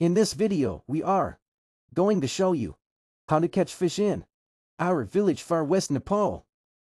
In this video, we are going to show you how to catch fish in our village far west Nepal.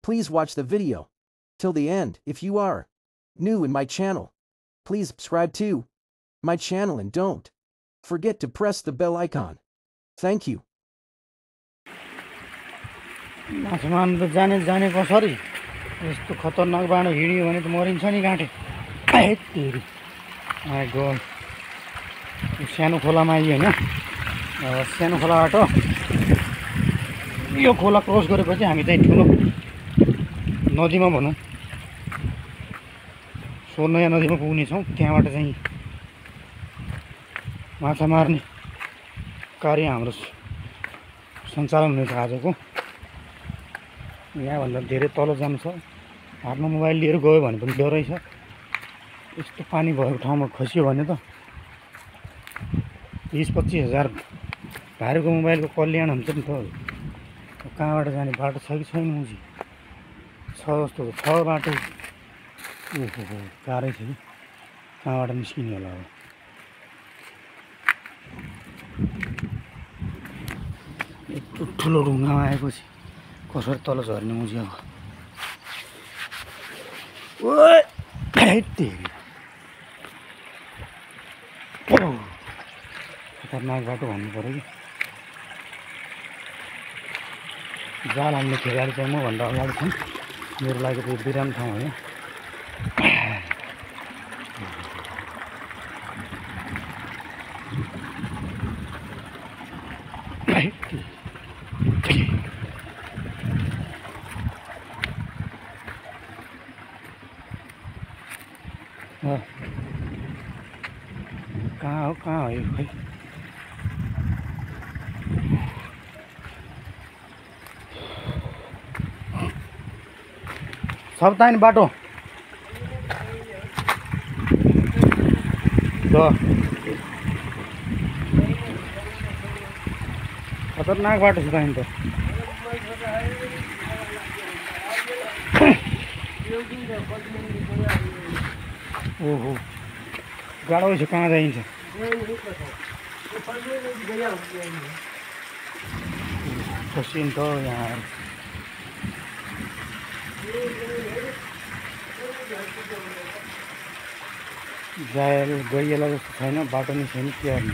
Please watch the video till the end. If you are new in my channel, please subscribe to my channel and don't forget to press the bell icon. Thank you. आसमान त जाने कसरी यस्तो खतरनाक बाटो हिँड्यो भने त मरिन्छ नि गाँठे तेरी आगो सानो खोलामा आइयो हैन सानो खोलाबाट यो खोला क्रस गरेपछि हामी चाहिँ ठुलो नदीमा भनौं सोर्नया नदीमा पुग्ने छौं त्यहाँबाट चाहिँ माछा मार्ने कार्य हाम्रो सञ्चालन हुनेछ आजको यहाँ भन्दा धेरै तल जानु छ हातमा मोबाइल लिएर गयो भने पनि डरै छ यस्तो पानी भएको ठाउँमा खसियो भने त 20-25 हजार भारीको मोबाइलको कल्याण हुन्छ नि त कहाँबाट जाने बाटो छ कि छैन मुजी छ जस्तो छ बाटो ओहो गाह्रै छ कि कहाँबाट निस्किने होला अब यत्रो ठुलो ढुङ्गामा आएपछि कसरी तल झर्ने मुजी अब ओए खतरनाक बाटो भन्नु पर्यो कि जाल हाल्ने खेलाडी चाहिँ म भन्दा अगाडि छ मेरो लागि त बिराम ठाउँ होइन कहाँ हो यो खै सब ताइन बाटो खतरनाक बाटो छ ताइन त ओहो गाडो छ कहाँ जाइन्छ खसिन त यहाँ जायल गइएला जस्तो छैन बाटो नै छैन के गर्ने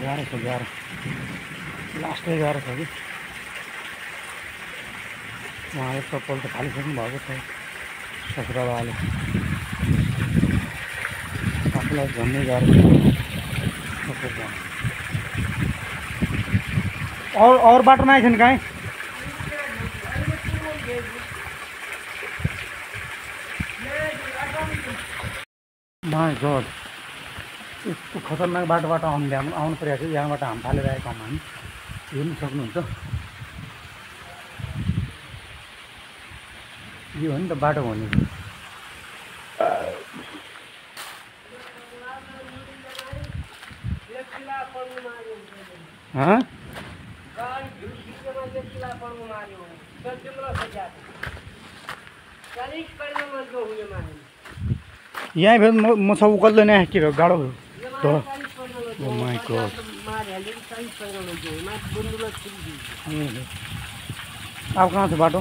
गाह्रो छ गाह्रो लास्टै गाह्रो छ कि उहाँले चप्पल त खालिसक्नु भएको छ ससुराबाले आफूलाई झन्नै गाह्रो छ और बाटो नै छैन कहीँ माई गड यस्तो खतरनाक बाटोबाट आउनु परेको छ यहाँबाट हाम फालेर आएको हामी हेर्नु सक्नुहुन्छ यो हो नि त बाटो भनेको यहाँ फेरि म सब उकल्दैन के गाडो हो ओ माई गॉड अब कहाँ छ बाटो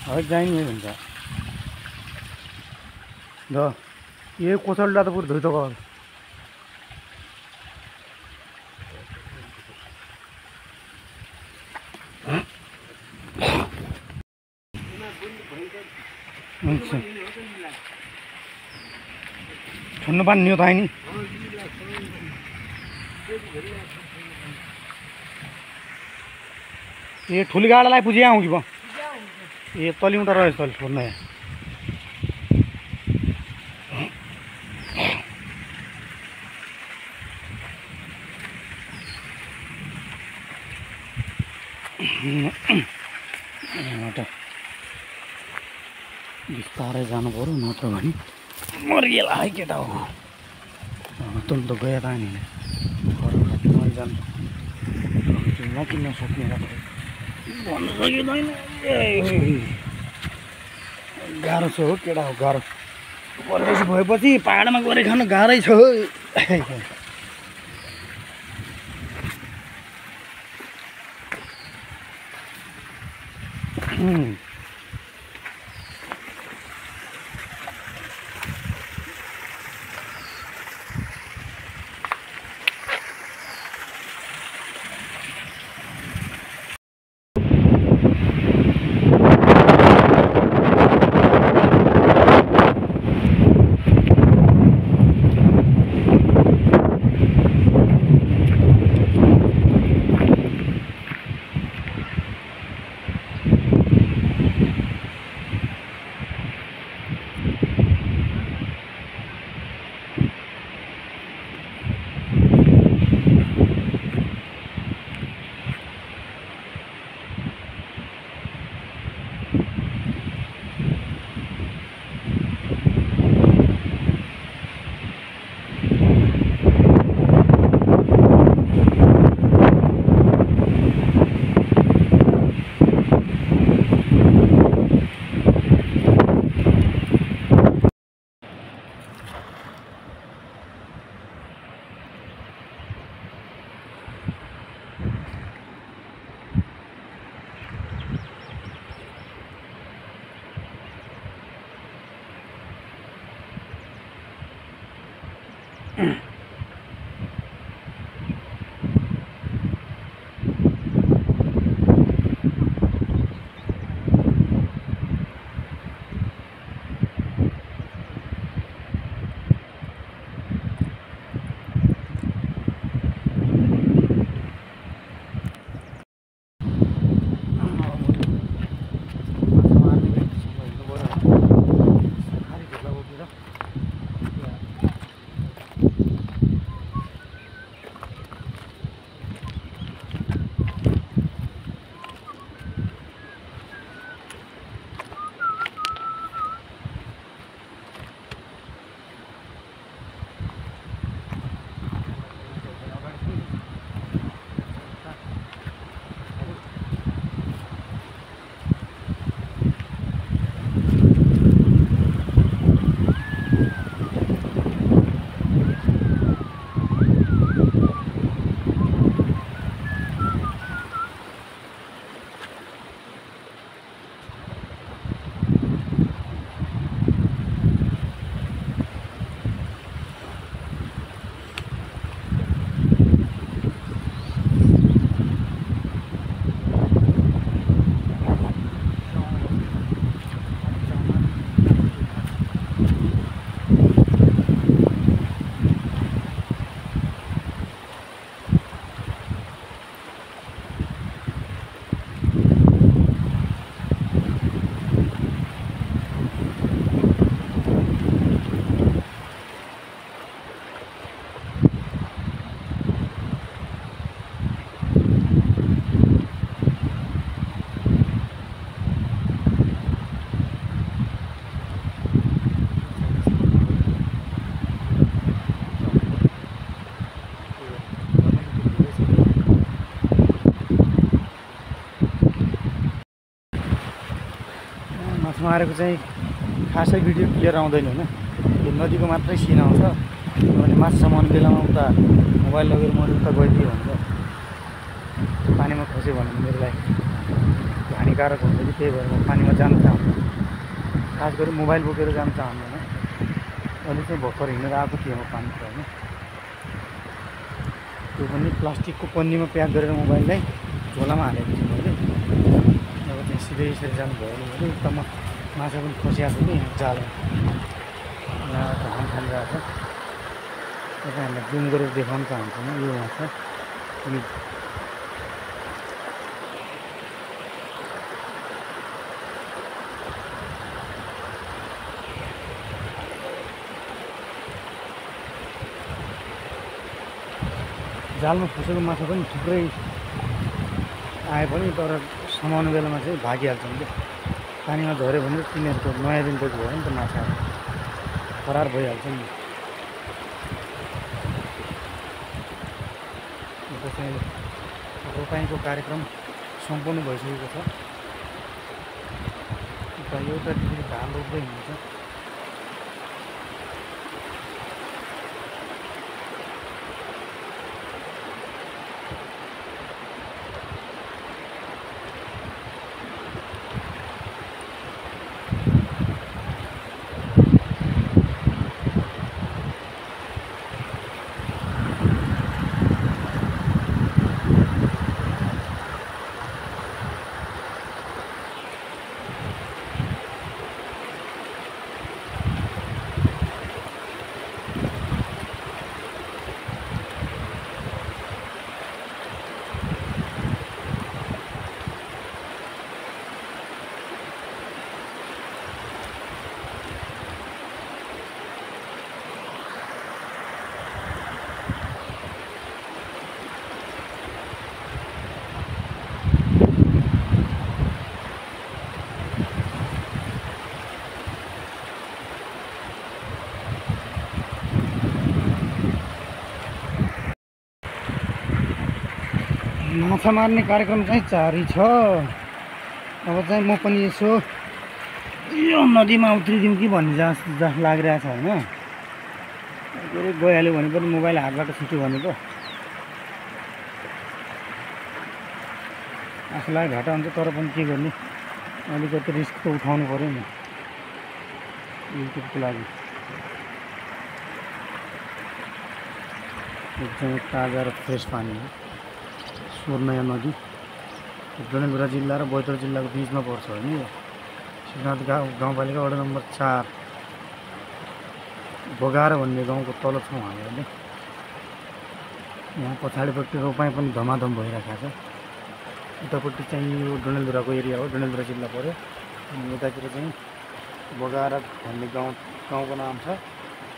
है जाइने हुन्छ ल ये कोसलडा त पुरो धुइतो गयो ठुलो पानी नियो त नि ये ठुली गाडालाई पुजे आउँ कि ये तलिउँदा रहेछ तल छोड्न यहाँबाट बिस्तारै जानु पर्यो नत्र भने मरिएला है केटा हो तुम तो गया था नहीं जान नकिन्न सक्ने भन्नु सकिँदैन। गाह्रो छ हो केटा हो, गाह्रो परदेशी भएपछि पाहाडमा गएर खान गाह्रै छ। मारेको चाहिँ खासै भिडियो क्लियर आउँदैन होइन, यो नदीको मात्रै सिन आउँछ। किनभने माछा समाउने बेलामा उता मोबाइल लगेर मैले उता गइदियो भने पानीमा खस्यो भने मेरो लागि हानिकारक हुन्छ कि, त्यही भएर म पानीमा जान चाहन्छु। खास गरी मोबाइल बोकेर जान चाहन्दैन। अहिले चाहिँ भर्खर हिँडेर आएको थिएँ म पानीतिर होइन, त्यो पनि प्लास्टिकको पन्नीमा प्याक गरेर मोबाइललाई झोलामा हालेको छु मैले। अब चाहिँ सिधै यसरी जानुभयो भने उता माछा पनि खसिआएको छ नि जालमा, यहाँ धान खानिरहेको छ। तपाईँहरूलाई जुम गरेर देखाउन चाहन्छु म यो माछा। यो जालमा फसेको माछा पनि थुप्रै आए पनि तर समाउने बेलामा चाहिँ भागिहाल्छन् क्या। पानीमा झऱ्यो भने तिनीहरूको नयाँ दिन त भयो नि त, माछा फरार भइहाल्छ नि। त्यसैले रोपाइँको कार्यक्रम सम्पन्न भइसकेको छ। उता एउटातिर धान रोप्दै हुनुहुन्छ। माछा मार्ने कार्यक्रम चाहिँ जारी छ। अब चाहिँ म पनि यसो यो नदीमा उत्रिदिउँ कि भन्ने जस्तो लागिरहेछ होइन। के अरे गइहाल्यो भने पनि मोबाइल हातबाट छुट्यो भने पो आफूलाई घाटा हुन्छ। तर पनि के गर्ने, अलिकति रिस्क त उठाउनु पऱ्यो नि युट्युबको लागि। एकदमै ताजा र फ्रेस पानी हो। स्वर्णया नदी डडेलधुरा जिल्ला र बैतडी जिल्लाको बिचमा पर्छ होइन यो। शिवनाथ गाउँपालिका वडा नम्बर 4 बगार भन्ने गाउँको तल छौँ हामी अहिले। यहाँ पछाडिपट्टि रोपाइँ पनि धमाधम भइरहेको छ। उतापट्टि चाहिँ यो डडेलधुराको एरिया हो, डडेलधुरा जिल्ला पऱ्यो। अनि यतातिर चाहिँ बगार भन्ने गाउँको नाम छ।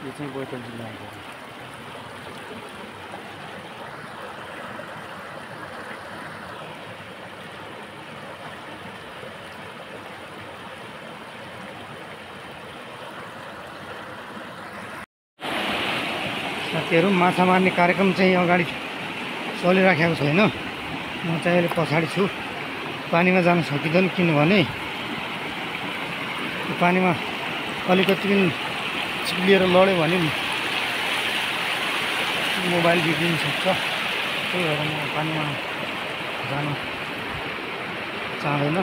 यो चाहिँ बैतडी जिल्लामा पर्छ। साथीहरू माछा मार्ने कार्यक्रम चाहिँ अगाडि चलिराखेको छैन। म चाहिँ अहिले पछाडि छु। पानीमा जान सकिँदैन किनभने पानीमा अलिकति पनि चिप्लिएर लड्यो भने मोबाइल बिग्रिन सक्छ। त्यही भएर म पानीमा जान चाहँदैन।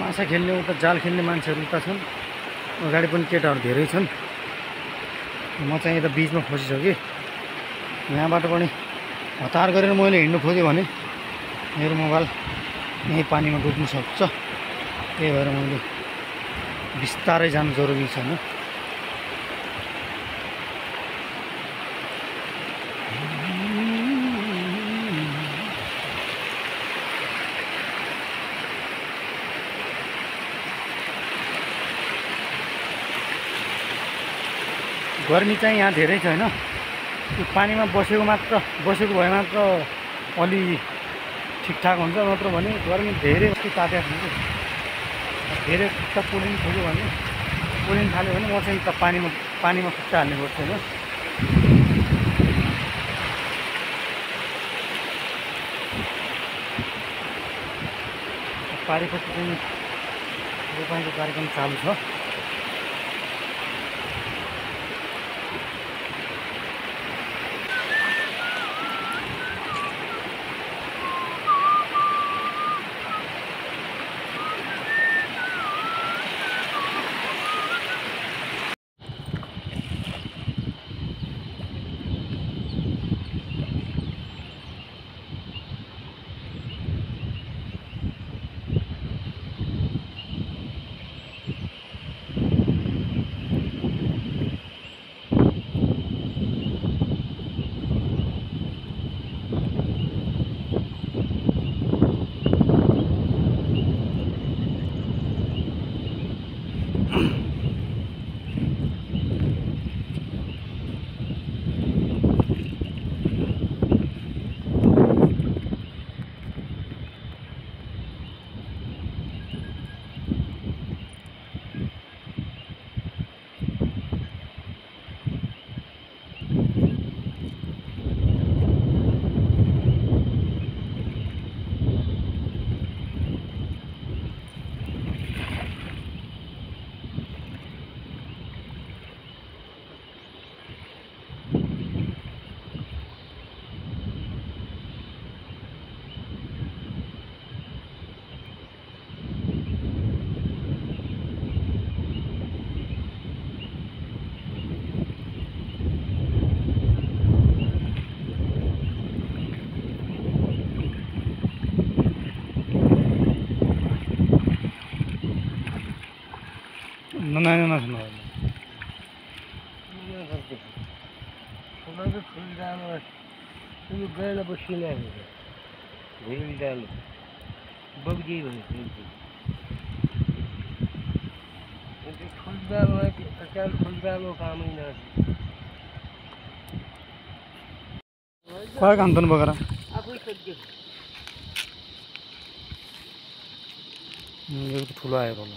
माछा खेल्ने उता जाल खेल्ने मान्छेहरू उता छन्, अगाडि पनि केटाहरू धेरै छन्। म चाहिँ यता बिचमा फसिसकेँ। यहाँबाट पनि हतार गरेर मैले हिँड्नु खोजेँ भने मेरो मोबाइल यहीँ पानीमा डुब्नु सक्छ। त्यही भएर मैले बिस्तारै जानु जरुरी छैन। गर्मी चाहिँ यहाँ धेरै छैन। त्यो पानीमा बसेको भए मात्र अलि ठिकठाक हुन्छ, नत्र भने गर्मी धेरै जस्तो तातेको हुन्छ। धेरै त पोलिन खोज्यो भने पोलिन थाल्यो भने म चाहिँ त पानीमा खुट्टा हाल्ने गर्छु होइन। पारिपट्टि चाहिँ रोपाइँको कार्यक्रम चालु छ। नना नना सुना Bunları kıldan bunu böyle başına veriyor. Verimden. Bu değil mi? Çünkü kıldan var ki akan kıldan o kamına. काय घालतो ना बघा आपण सध्या ठुलो आहे बाबा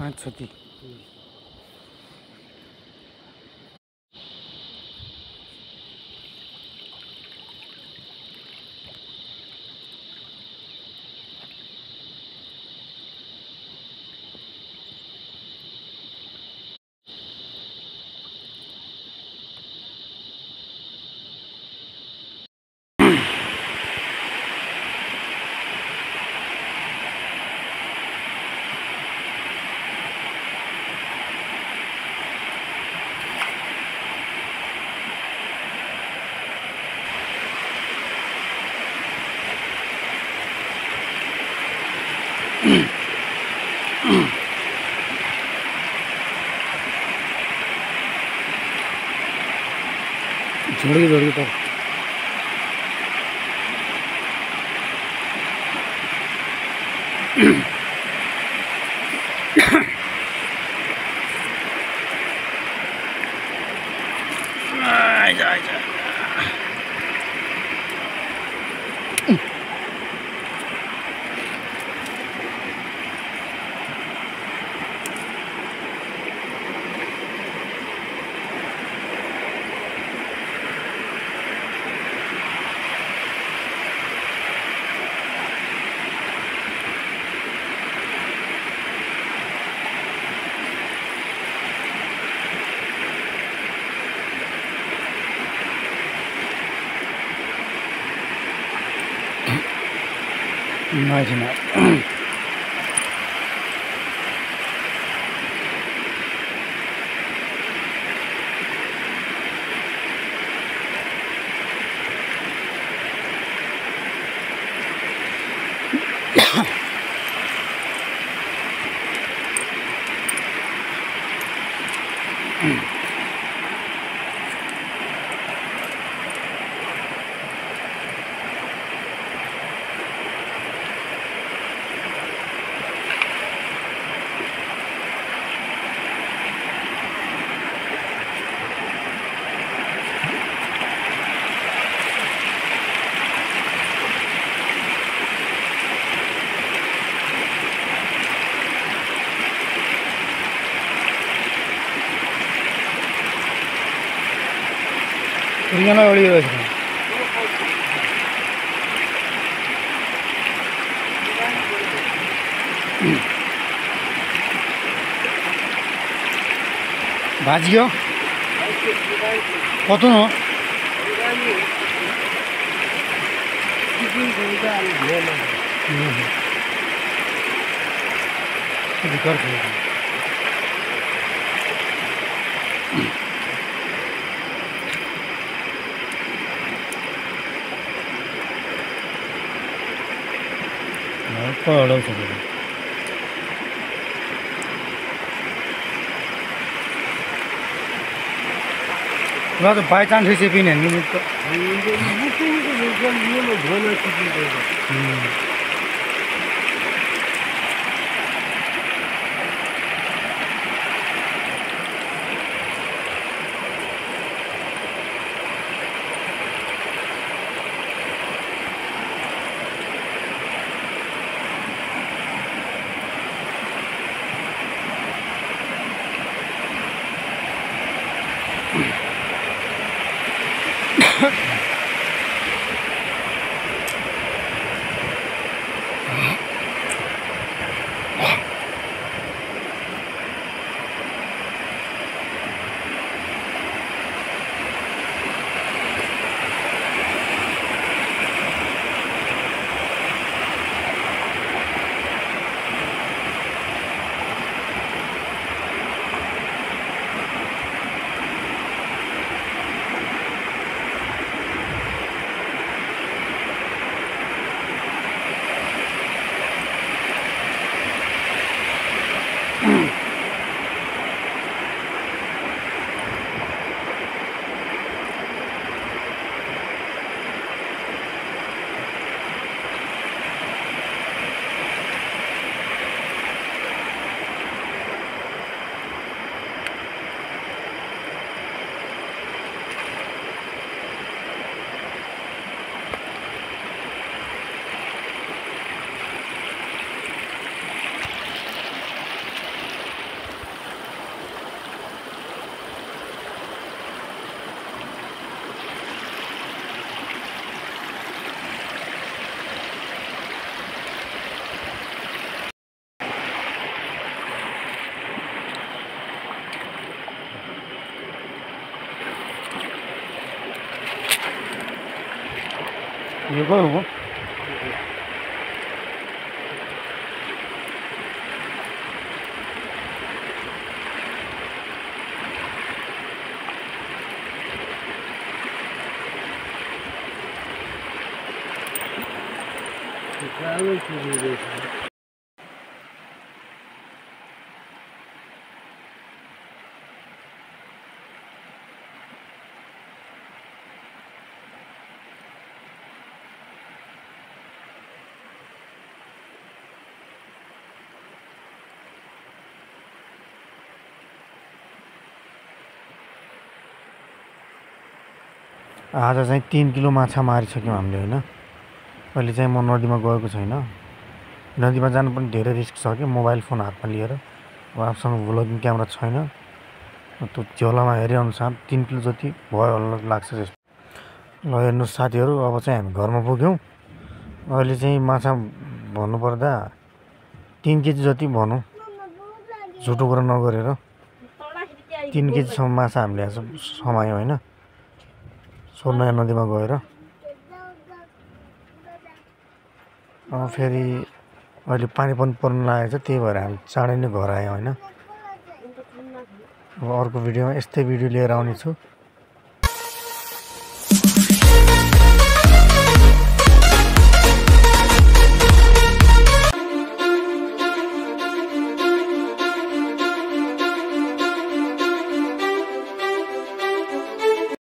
अच्छा ती झोड़ी झोड़ी पर Imagine that. Ringana oli hoy भाजियो কত ন বিকার করে पहाड़ों से तो बाई चांस रेसिपी नहीं तो यो गयो हो Travel to the आज चाहिँ 3 किलो माछा मारिसक्यौँ हामीले होइन अहिले चाहिँ म नदीमा गएको छैन नदीमा जानु पनि धेरै रिस्क छ कि मोबाइल फोन हातमा लिएर अब आफूसँग भ्लगिङ क्यामेरा छैन त्यो झोलामा हेरेअनुसार 3 किलो जति भयो होला लाग्छ जस्तो ल हेर्नुहोस् साथीहरू अब चाहिँ हामी घरमा पुग्यौँ अहिले चाहिँ माछा भन्नुपर्दा 3 केजी जति भनौँ झुटो कुरा नगरेर 3 केजीसम्म माछा हामीले आज समायौँ होइन सोरनयाँ नदीमा गएर फेरि अहिले पानी पनि पर्न लागेको छ त्यही भएर हामी चाँडै नै घर आयौँ होइन अब अर्को भिडियोमा यस्तै भिडियो लिएर आउने छु